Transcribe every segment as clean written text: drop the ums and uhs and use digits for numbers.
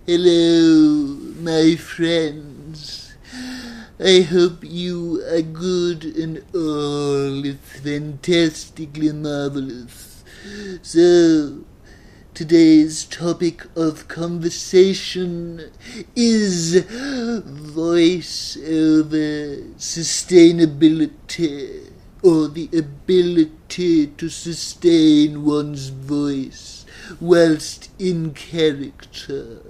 Hello, my friends. I hope you are good and all is fantastically marvelous. So, today's topic of conversation is voice over sustainability, or the ability to sustain one's voice whilst in character.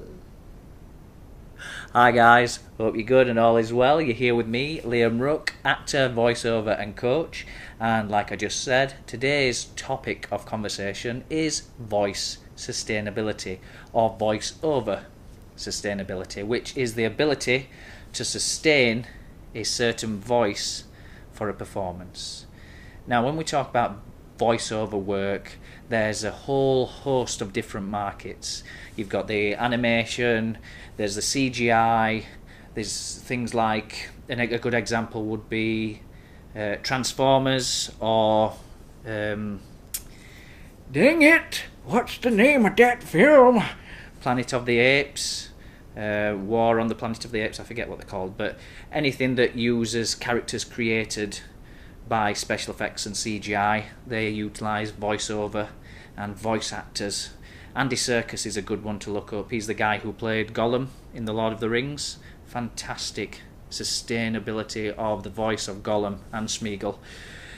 Hi guys, hope you're good and all is well. You're here with me, Liam Rook, actor, voiceover and coach. And like I just said, today's topic of conversation is voice sustainability, or voice over sustainability, which is the ability to sustain a certain voice for a performance. Now when we talk about voiceover work, there's a whole host of different markets. You've got the animation, there's the CGI, there's things like, and a good example would be Transformers, or dang it, what's the name of that film? Planet of the Apes, War on the Planet of the Apes, I forget what they're called, but anything that uses characters created by special effects and CGI, they utilise voiceover and voice actors. Andy Serkis is a good one to look up. He's the guy who played Gollum in The Lord of the Rings. Fantastic sustainability of the voice of Gollum and Smeagol.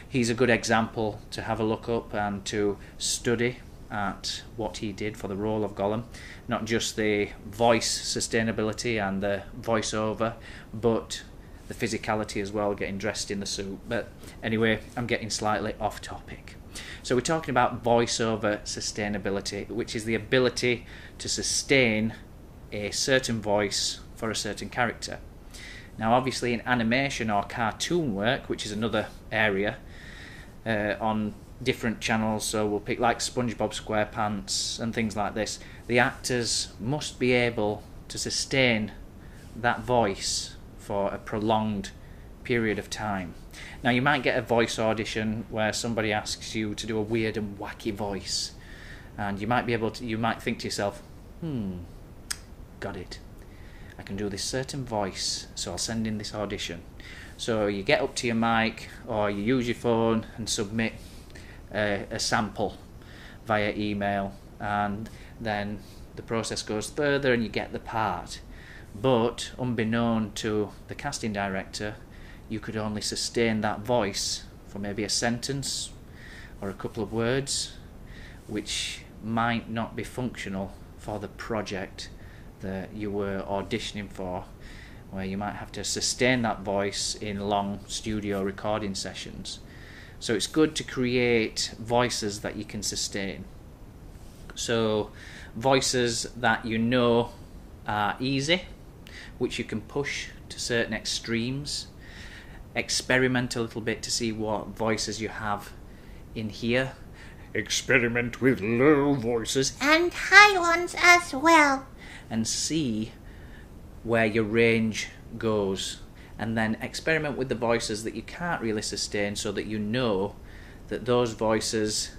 He's a good example to have a look up and to study at what he did for the role of Gollum. Not just the voice sustainability and the voiceover, but the physicality as well, getting dressed in the suit. But anyway, I'm getting slightly off topic. So we're talking about voiceover sustainability, which is the ability to sustain a certain voice for a certain character. Now obviously in animation or cartoon work, which is another area on different channels, so we'll pick like SpongeBob SquarePants and things like this, the actors must be able to sustain that voice for a prolonged period of time. Now you might get a voice audition where somebody asks you to do a weird and wacky voice, and you might think to yourself, got it, I can do this certain voice, so I'll send in this audition. So you get up to your mic or you use your phone and submit a sample via email, and then the process goes further and you get the part. But unbeknown to the casting director, you could only sustain that voice for maybe a sentence or a couple of words, which might not be functional for the project that you were auditioning for, where you might have to sustain that voice in long studio recording sessions. So it's good to create voices that you can sustain. So voices that you know are easy, which you can push to certain extremes. Experiment a little bit to see what voices you have in here. Experiment with low voices and high ones as well, and see where your range goes. And then experiment with the voices that you can't really sustain, so that you know that those voices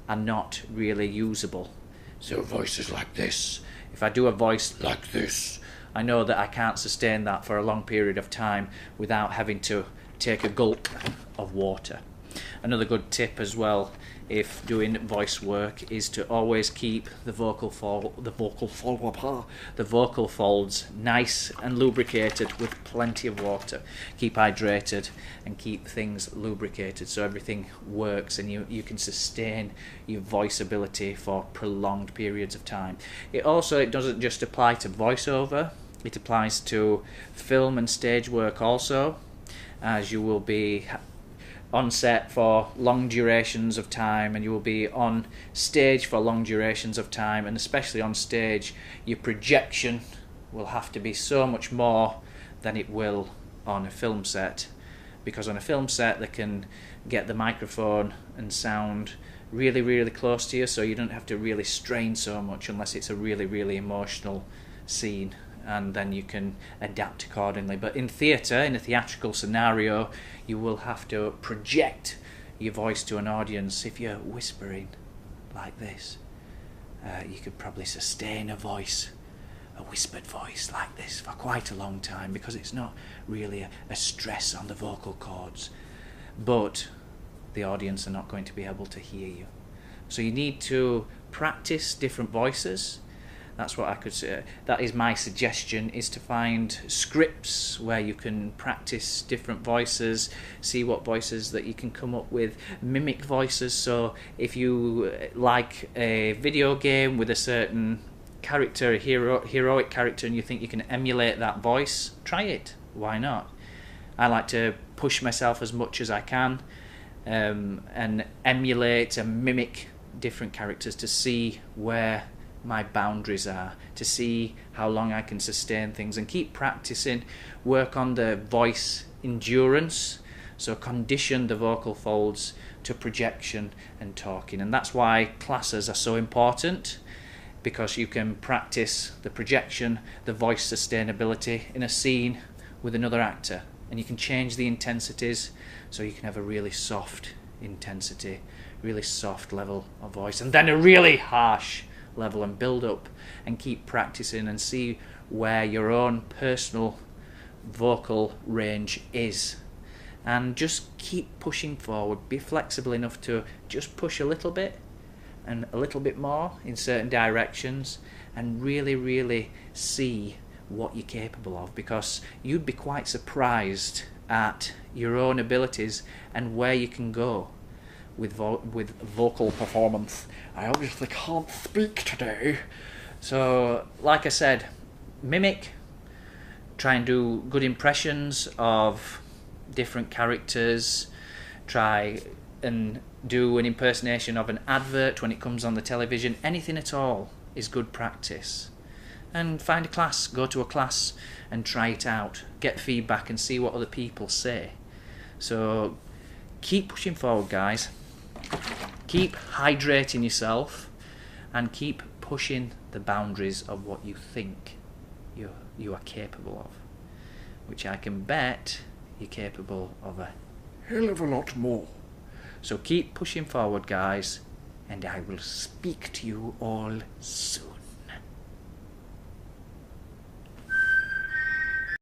are not really usable. So voices like this, if I do a voice like this, I know that I can't sustain that for a long period of time without having to take a gulp of water. Another good tip as well, if doing voice work, is to always keep the vocal folds nice and lubricated with plenty of water. Keep hydrated and keep things lubricated so everything works and you can sustain your voice ability for prolonged periods of time. It doesn't just apply to voiceover, it applies to film and stage work also, as you will be on set for long durations of time, and you will be on stage for long durations of time, and especially on stage your projection will have to be so much more than it will on a film set, because on a film set they can get the microphone and sound really, really close to you, so you don't have to really strain so much unless it's a really, really emotional scene, and then you can adapt accordingly. But in theatre, in a theatrical scenario, you will have to project your voice to an audience. If you're whispering like this, you could probably sustain a voice a whispered voice like this for quite a long time because it's not really a stress on the vocal cords. But the audience are not going to be able to hear you. So you need to practice different voices. That's what I could say. That is my suggestion, is to find scripts where you can practice different voices, see what voices that you can come up with, mimic voices. So if you like a video game with a certain character, a heroic character, and you think you can emulate that voice, try it. Why not? I like to push myself as much as I can and emulate and mimic different characters to see where my boundaries are, to see how long I can sustain things, and keep practicing, work on the voice endurance, so condition the vocal folds to projection and talking. And that's why classes are so important, because you can practice the projection, the voice sustainability in a scene with another actor, and you can change the intensities so you can have a really soft intensity, really soft level of voice, and then a really harsh level, and build up and keep practicing and see where your own personal vocal range is, and just keep pushing forward. Be flexible enough to just push a little bit and a little bit more in certain directions, and really see what you're capable of, because you'd be quite surprised at your own abilities and where you can go with vocal performance. I obviously can't speak today. So, like I said, mimic, try and do good impressions of different characters, try and do an impersonation of an advert when it comes on the television. Anything at all is good practice. And find a class, go to a class and try it out, get feedback and see what other people say. So keep pushing forward, guys. Keep hydrating yourself and keep pushing the boundaries of what you think you are capable of, which I can bet you're capable of a hell of a lot more. So keep pushing forward, guys, and I will speak to you all soon.